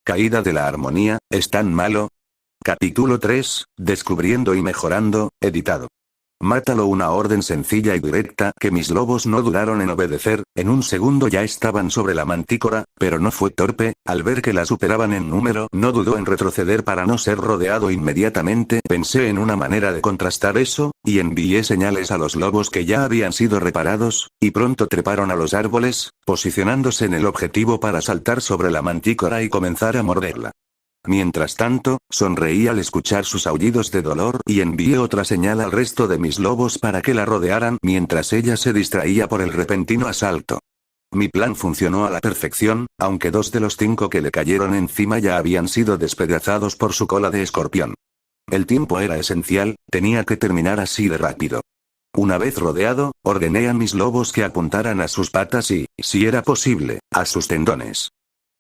Caída de la armonía, ¿es tan malo? Capítulo 3, Descubriendo y mejorando, editado. Mátalo, una orden sencilla y directa que mis lobos no dudaron en obedecer. En un segundo ya estaban sobre la mantícora, pero no fue torpe. Al ver que la superaban en número, no dudó en retroceder para no ser rodeado inmediatamente. Pensé en una manera de contrastar eso, y envié señales a los lobos que ya habían sido reparados, y pronto treparon a los árboles, posicionándose en el objetivo para saltar sobre la mantícora y comenzar a morderla. Mientras tanto, sonreí al escuchar sus aullidos de dolor y envié otra señal al resto de mis lobos para que la rodearan mientras ella se distraía por el repentino asalto. Mi plan funcionó a la perfección, aunque 2 de los 5 que le cayeron encima ya habían sido despedazados por su cola de escorpión. El tiempo era esencial, tenía que terminar así de rápido. Una vez rodeado, ordené a mis lobos que apuntaran a sus patas y, si era posible, a sus tendones.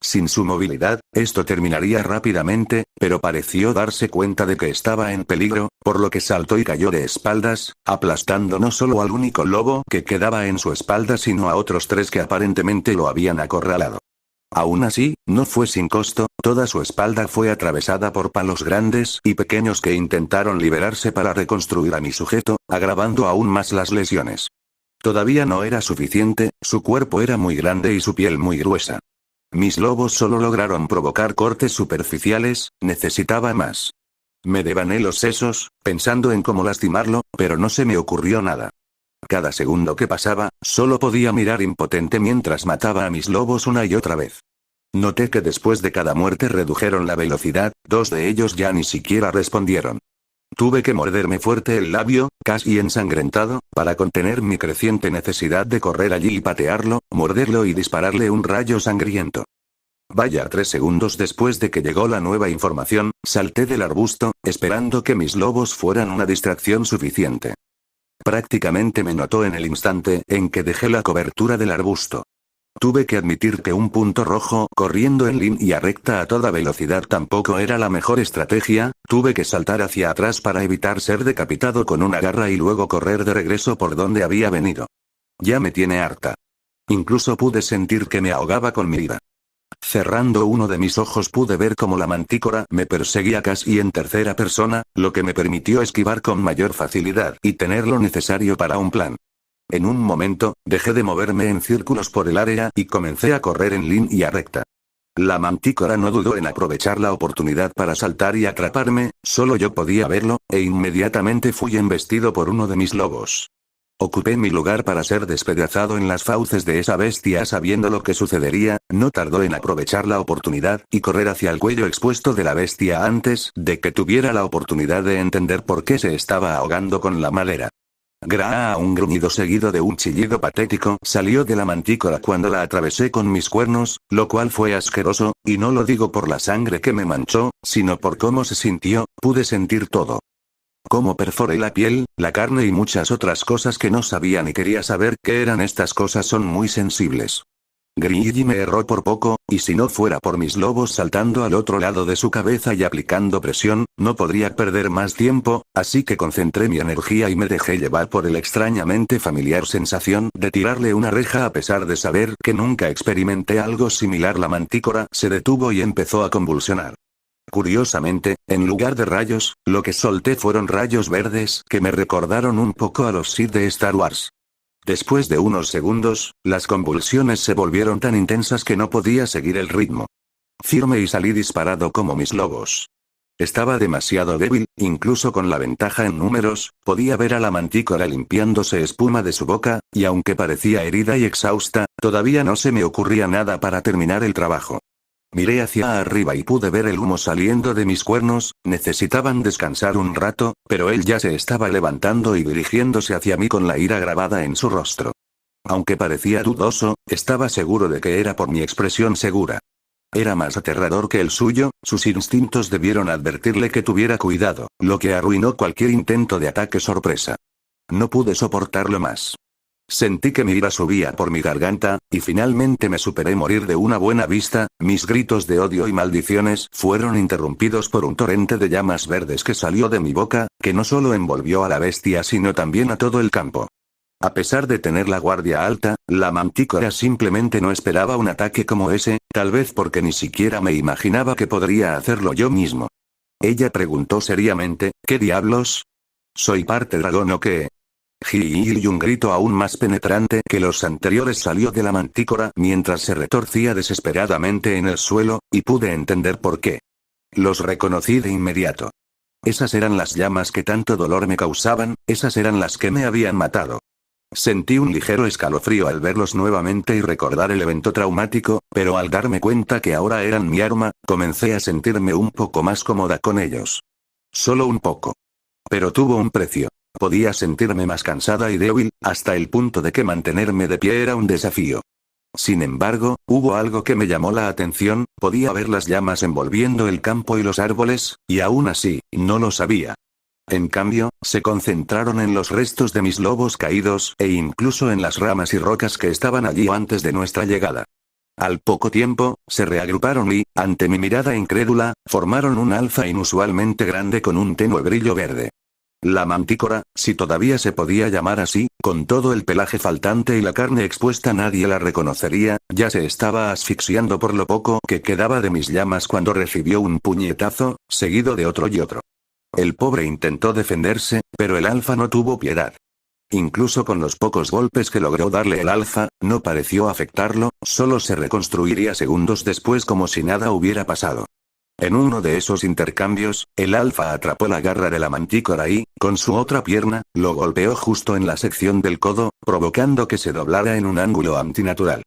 Sin su movilidad, esto terminaría rápidamente, pero pareció darse cuenta de que estaba en peligro, por lo que saltó y cayó de espaldas, aplastando no solo al único lobo que quedaba en su espalda sino a otros 3 que aparentemente lo habían acorralado. Aún así, no fue sin costo, toda su espalda fue atravesada por palos grandes y pequeños que intentaron liberarse para reconstruir a mi sujeto, agravando aún más las lesiones. Todavía no era suficiente, su cuerpo era muy grande y su piel muy gruesa. Mis lobos solo lograron provocar cortes superficiales, necesitaba más. Me devané los sesos, pensando en cómo lastimarlo, pero no se me ocurrió nada. Cada segundo que pasaba, solo podía mirar impotente mientras mataba a mis lobos una y otra vez. Noté que después de cada muerte redujeron la velocidad, 2 de ellos ya ni siquiera respondieron. Tuve que morderme fuerte el labio, casi ensangrentado, para contener mi creciente necesidad de correr allí y patearlo, morderlo y dispararle un rayo sangriento. Vaya, 3 segundos después de que llegó la nueva información, salté del arbusto, esperando que mis lobos fueran una distracción suficiente. Prácticamente me notó en el instante en que dejé la cobertura del arbusto. Tuve que admitir que un punto rojo corriendo en línea recta a toda velocidad tampoco era la mejor estrategia. Tuve que saltar hacia atrás para evitar ser decapitado con una garra y luego correr de regreso por donde había venido. Ya me tiene harta. Incluso pude sentir que me ahogaba con mi ira. Cerrando uno de mis ojos pude ver cómo la mantícora me perseguía casi en tercera persona, lo que me permitió esquivar con mayor facilidad y tener lo necesario para un plan. En un momento, dejé de moverme en círculos por el área y comencé a correr en línea recta. La mantícora no dudó en aprovechar la oportunidad para saltar y atraparme, solo yo podía verlo, e inmediatamente fui embestido por uno de mis lobos. Ocupé mi lugar para ser despedazado en las fauces de esa bestia sabiendo lo que sucedería. No tardó en aprovechar la oportunidad y correr hacia el cuello expuesto de la bestia antes de que tuviera la oportunidad de entender por qué se estaba ahogando con la madera. Un gruñido seguido de un chillido patético salió de la mantícora cuando la atravesé con mis cuernos, lo cual fue asqueroso, y no lo digo por la sangre que me manchó, sino por cómo se sintió. Pude sentir todo. Cómo perforé la piel, la carne y muchas otras cosas que no sabía ni quería saber qué eran. Estas cosas son muy sensibles. Grilly me erró por poco, y si no fuera por mis lobos saltando al otro lado de su cabeza y aplicando presión, no podría perder más tiempo, así que concentré mi energía y me dejé llevar por el extrañamente familiar sensación de tirarle una reja a pesar de saber que nunca experimenté algo similar. La mantícora se detuvo y empezó a convulsionar. Curiosamente, en lugar de rayos, lo que solté fueron rayos verdes que me recordaron un poco a los Sith de Star Wars. Después de unos segundos, las convulsiones se volvieron tan intensas que no podía seguir el ritmo. Firme y salí disparado como mis lobos. Estaba demasiado débil, incluso con la ventaja en números, podía ver a la mantícora limpiándose espuma de su boca, y aunque parecía herida y exhausta, todavía no se me ocurría nada para terminar el trabajo. Miré hacia arriba y pude ver el humo saliendo de mis cuernos. Necesitaban descansar un rato, pero él ya se estaba levantando y dirigiéndose hacia mí con la ira grabada en su rostro. Aunque parecía dudoso, estaba seguro de que era por mi expresión segura. Era más aterrador que el suyo. Sus instintos debieron advertirle que tuviera cuidado, lo que arruinó cualquier intento de ataque sorpresa. No pude soportarlo más. Sentí que mi ira subía por mi garganta, y finalmente me superé. Morir de una buena vista. Mis gritos de odio y maldiciones fueron interrumpidos por un torrente de llamas verdes que salió de mi boca, que no solo envolvió a la bestia sino también a todo el campo. A pesar de tener la guardia alta, la mantícora simplemente no esperaba un ataque como ese, tal vez porque ni siquiera me imaginaba que podría hacerlo yo mismo. Ella preguntó seriamente, ¿qué diablos? ¿Soy parte dragón o qué? Y un grito aún más penetrante que los anteriores salió de la mantícora mientras se retorcía desesperadamente en el suelo, y pude entender por qué. Los reconocí de inmediato. Esas eran las llamas que tanto dolor me causaban, esas eran las que me habían matado. Sentí un ligero escalofrío al verlos nuevamente y recordar el evento traumático, pero al darme cuenta que ahora eran mi arma, comencé a sentirme un poco más cómoda con ellos. Solo un poco. Pero tuvo un precio. Podía sentirme más cansada y débil, hasta el punto de que mantenerme de pie era un desafío. Sin embargo, hubo algo que me llamó la atención, podía ver las llamas envolviendo el campo y los árboles, y aún así, no lo sabía. En cambio, se concentraron en los restos de mis lobos caídos e incluso en las ramas y rocas que estaban allí antes de nuestra llegada. Al poco tiempo, se reagruparon y, ante mi mirada incrédula, formaron un alfa inusualmente grande con un tenue brillo verde. La mantícora, si todavía se podía llamar así, con todo el pelaje faltante y la carne expuesta nadie la reconocería, ya se estaba asfixiando por lo poco que quedaba de mis llamas cuando recibió un puñetazo, seguido de otro y otro. El pobre intentó defenderse, pero el alfa no tuvo piedad. Incluso con los pocos golpes que logró darle el alfa, no pareció afectarlo, solo se reconstruiría segundos después como si nada hubiera pasado. En uno de esos intercambios, el alfa atrapó la garra de la mantícora y, con su otra pierna, lo golpeó justo en la sección del codo, provocando que se doblara en un ángulo antinatural.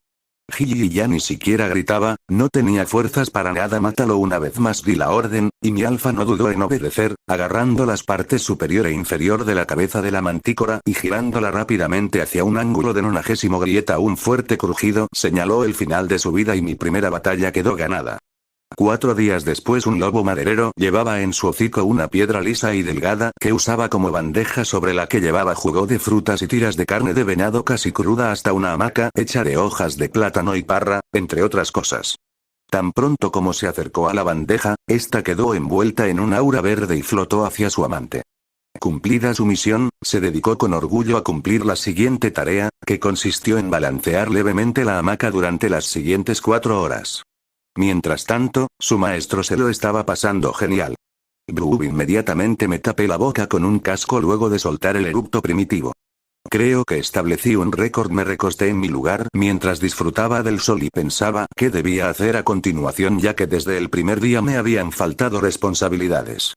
Gilly ya ni siquiera gritaba, no tenía fuerzas para nada. Mátalo una vez más, di la orden, y mi alfa no dudó en obedecer, agarrando las partes superior e inferior de la cabeza de la mantícora y girándola rápidamente hacia un ángulo de 90 grieta. Un fuerte crujido señaló el final de su vida y mi primera batalla quedó ganada. 4 días después un lobo maderero llevaba en su hocico una piedra lisa y delgada que usaba como bandeja sobre la que llevaba jugo de frutas y tiras de carne de venado casi cruda hasta una hamaca hecha de hojas de plátano y parra, entre otras cosas. Tan pronto como se acercó a la bandeja, esta quedó envuelta en un aura verde y flotó hacia su amante. Cumplida su misión, se dedicó con orgullo a cumplir la siguiente tarea, que consistió en balancear levemente la hamaca durante las siguientes 4 horas. Mientras tanto, su maestro se lo estaba pasando genial. Inmediatamente me tapé la boca con un casco luego de soltar el eructo primitivo. Creo que establecí un récord. Me recosté en mi lugar mientras disfrutaba del sol y pensaba qué debía hacer a continuación, ya que desde el primer día me habían faltado responsabilidades.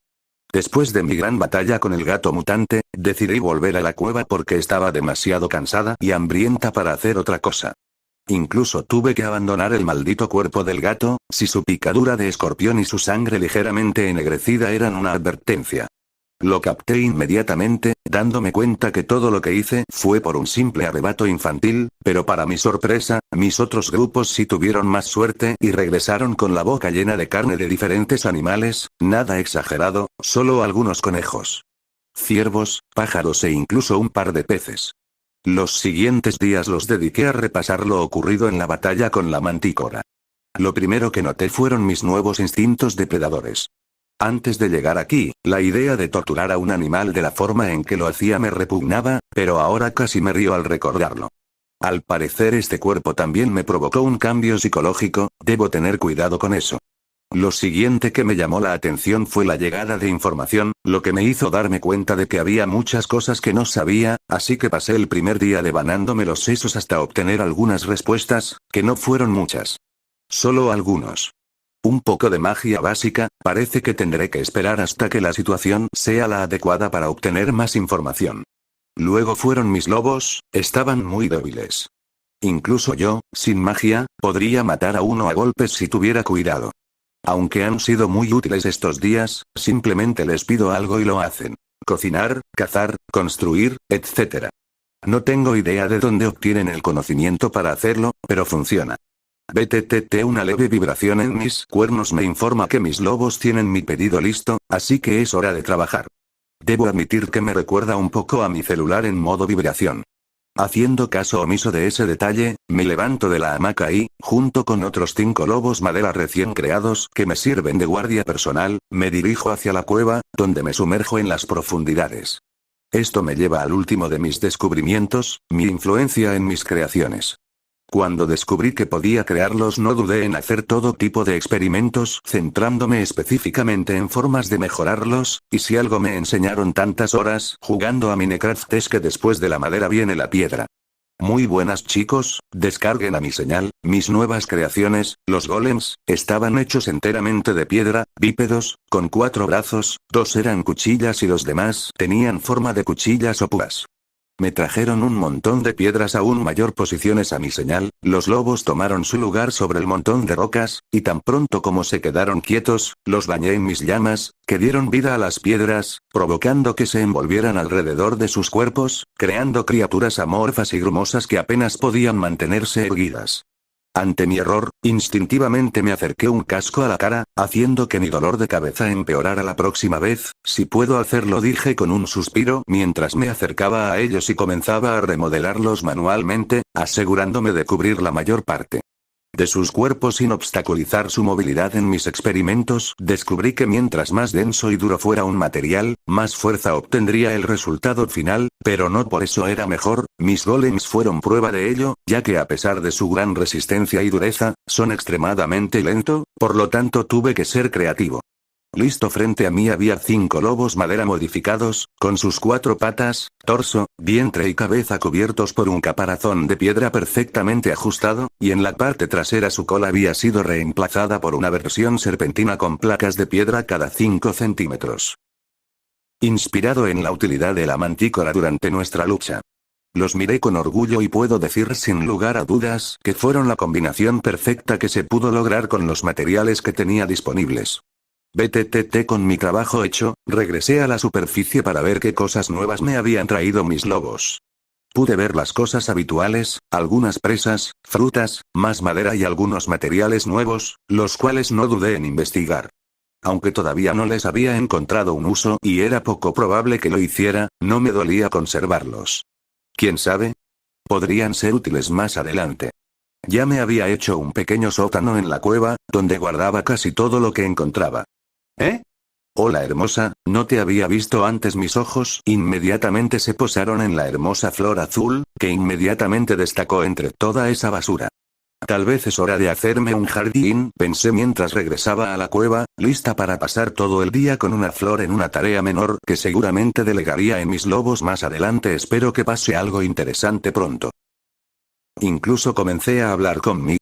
Después de mi gran batalla con el gato mutante, decidí volver a la cueva porque estaba demasiado cansada y hambrienta para hacer otra cosa. Incluso tuve que abandonar el maldito cuerpo del gato, si su picadura de escorpión y su sangre ligeramente ennegrecida eran una advertencia. Lo capté inmediatamente, dándome cuenta que todo lo que hice fue por un simple arrebato infantil, pero para mi sorpresa, mis otros grupos sí tuvieron más suerte y regresaron con la boca llena de carne de diferentes animales, nada exagerado, solo algunos conejos, ciervos, pájaros e incluso un par de peces. Los siguientes días los dediqué a repasar lo ocurrido en la batalla con la mantícora. Lo primero que noté fueron mis nuevos instintos depredadores. Antes de llegar aquí, la idea de torturar a un animal de la forma en que lo hacía me repugnaba, pero ahora casi me río al recordarlo. Al parecer este cuerpo también me provocó un cambio psicológico, debo tener cuidado con eso. Lo siguiente que me llamó la atención fue la llegada de información, lo que me hizo darme cuenta de que había muchas cosas que no sabía, así que pasé el primer día devanándome los sesos hasta obtener algunas respuestas, que no fueron muchas. Solo algunos. Un poco de magia básica, parece que tendré que esperar hasta que la situación sea la adecuada para obtener más información. Luego fueron mis lobos, estaban muy débiles. Incluso yo, sin magia, podría matar a uno a golpes si tuviera cuidado. Aunque han sido muy útiles estos días, simplemente les pido algo y lo hacen. Cocinar, cazar, construir, etc. No tengo idea de dónde obtienen el conocimiento para hacerlo, pero funciona. BTTT. Una leve vibración en mis cuernos me informa que mis lobos tienen mi pedido listo, así que es hora de trabajar. Debo admitir que me recuerda un poco a mi celular en modo vibración. Haciendo caso omiso de ese detalle, me levanto de la hamaca y, junto con otros 5 lobos madera recién creados que me sirven de guardia personal, me dirijo hacia la cueva, donde me sumerjo en las profundidades. Esto me lleva al último de mis descubrimientos, mi influencia en mis creaciones. Cuando descubrí que podía crearlos no dudé en hacer todo tipo de experimentos, centrándome específicamente en formas de mejorarlos, y si algo me enseñaron tantas horas jugando a Minecraft es que después de la madera viene la piedra. Muy buenas chicos, descarguen a mi señal, mis nuevas creaciones, los golems, estaban hechos enteramente de piedra, bípedos, con 4 brazos, 2 eran cuchillas y los demás tenían forma de cuchillas o púas. Me trajeron un montón de piedras aún mayor posiciones a mi señal, los lobos tomaron su lugar sobre el montón de rocas, y tan pronto como se quedaron quietos, los bañé en mis llamas, que dieron vida a las piedras, provocando que se envolvieran alrededor de sus cuerpos, creando criaturas amorfas y grumosas que apenas podían mantenerse erguidas. Ante mi error, instintivamente me acerqué un casco a la cara, haciendo que mi dolor de cabeza empeorara la próxima vez. Si puedo hacerlo, dije con un suspiro mientras me acercaba a ellos y comenzaba a remodelarlos manualmente, asegurándome de cubrir la mayor parte de sus cuerpos sin obstaculizar su movilidad. En mis experimentos descubrí que mientras más denso y duro fuera un material, más fuerza obtendría el resultado final, pero no por eso era mejor. Mis golems fueron prueba de ello, ya que a pesar de su gran resistencia y dureza, son extremadamente lento, por lo tanto tuve que ser creativo. Listo, frente a mí había 5 lobos madera modificados, con sus 4 patas, torso, vientre y cabeza cubiertos por un caparazón de piedra perfectamente ajustado, y en la parte trasera su cola había sido reemplazada por una versión serpentina con placas de piedra cada 5 centímetros. Inspirado en la utilidad de la mantícora durante nuestra lucha. Los miré con orgullo y puedo decir sin lugar a dudas que fueron la combinación perfecta que se pudo lograr con los materiales que tenía disponibles. BTTT, con mi trabajo hecho, regresé a la superficie para ver qué cosas nuevas me habían traído mis lobos. Pude ver las cosas habituales, algunas presas, frutas, más madera y algunos materiales nuevos, los cuales no dudé en investigar. Aunque todavía no les había encontrado un uso y era poco probable que lo hiciera, no me dolía conservarlos. ¿Quién sabe? Podrían ser útiles más adelante. Ya me había hecho un pequeño sótano en la cueva, donde guardaba casi todo lo que encontraba. ¿Eh? Hola hermosa, no te había visto antes. Mis ojos inmediatamente se posaron en la hermosa flor azul, que inmediatamente destacó entre toda esa basura. Tal vez es hora de hacerme un jardín, pensé mientras regresaba a la cueva, lista para pasar todo el día con una flor en una tarea menor que seguramente delegaría en mis lobos más adelante. Espero que pase algo interesante pronto. Incluso comencé a hablar con mí